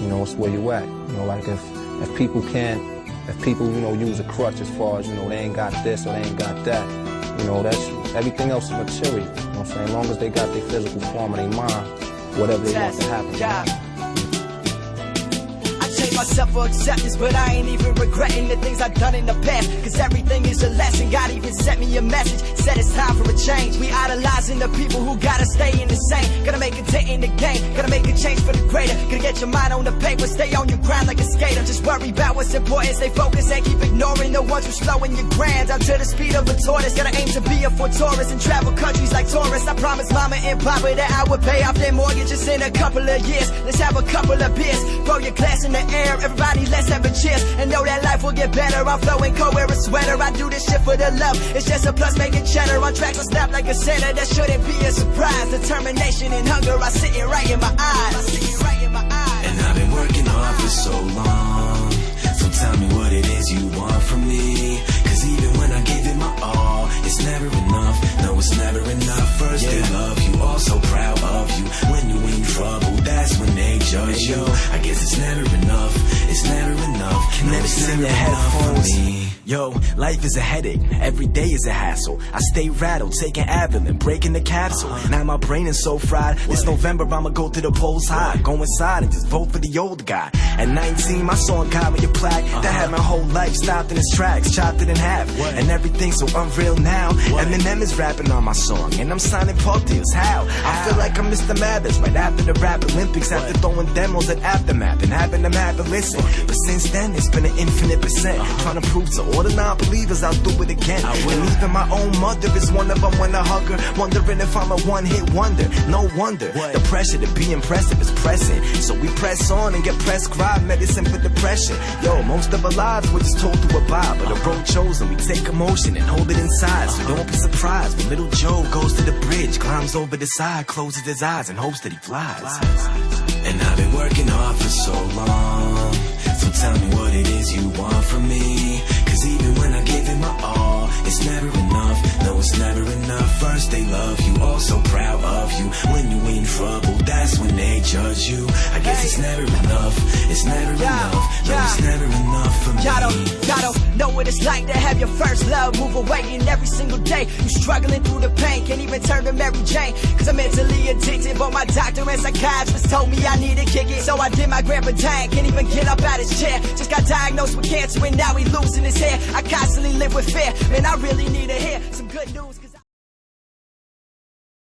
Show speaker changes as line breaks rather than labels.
You know, it's where you at. You know, like if people can't, if people, you know, use a crutch as far as, you know, they ain't got this or they ain't got that, you know, that's, everything else is material. You know what I'm saying? As long as they got their physical form of their mind, whatever they want to happen.
Myself for acceptance, but I ain't even regretting the things I've done in the past, cause everything is a lesson. God even sent me a message, said it's time for a change. We idolizing the people who gotta stay in the same. Gotta make a dent in the game, gotta make a change for the greater. Gotta get your mind on the paper, stay on your grind like a skater. Just worry about what's important, stay focused and keep ignoring the ones who slowing your grind down to the speed of a tortoise. Gotta aim to be a Ford Taurus and travel countries like tourists. I promised mama and papa that I would pay off their mortgages in a couple of years. Let's have a couple of beers, throw your glass in the air. Everybody, let's have a cheers and know that life will get better. I'm flowing cold, wear a sweater. I do this shit for the love. It's just a plus, making cheddar. On tracks, I snap like a center. That shouldn't be a surprise. Determination and hunger, I see it right in my eyes.
And I've been working hard for so long. So tell me what it is you want from me. Cause even when I gave it my all, it's never enough. No, it's never enough. First they love you, all so proud of you. When you in trouble, that's when they judge you. I guess it's never enough. It's never enough. Can never sing the headphones. Yo, life is a headache, every day is a hassle. I stay rattled, taking Advil, breaking the capsule. Now my brain is so fried, this November I'ma go to the polls high. Go inside and just vote for the old guy. At 19, I saw a guy with a plaque that had my whole life stopped in its tracks, chopped it in half. And everything's so unreal now. Eminem is rapping on my song, and I'm signing pub deals. How? I feel like I'm Mr. Mathers right after the Rap Olympics, after throwing demos at Aftermath and having them have to listen. But since then, it's been an infinite percent, trying to prove to all the non-believers I'll do it again. And even my own mother is one of them when I hug her, wondering if I'm a one-hit wonder. No wonder, the pressure to be impressive is pressing. So we press on and get prescribed medicine for depression. Yo, most of our lives we're just told to abide, but the road chosen, we take emotion and hold it inside. So don't be surprised when little Joe goes to the bridge, climbs over the side, closes his eyes and hopes that he flies. And I've been working hard for so long. So tell me what it is you want from me. Cause even when I gave it my all, it's never enough. No, it's never enough. First they love you, all so proud of you. When you in trouble, that's when they judge you. I guess it's never enough. It's never enough. No, it's never enough for me.
Y'all don't know what it's like to have your first love move away, and every single day you struggling through the pain. Can't even turn to Mary Jane, cause I'm mentally addicted. But my doctor and psychiatrist told me I need to kick it. So I did my grandpa tag, can't even get up out his chair. Just got diagnosed with cancer and now he losing his hair. I constantly live with fear, man, I really need to hear some good news.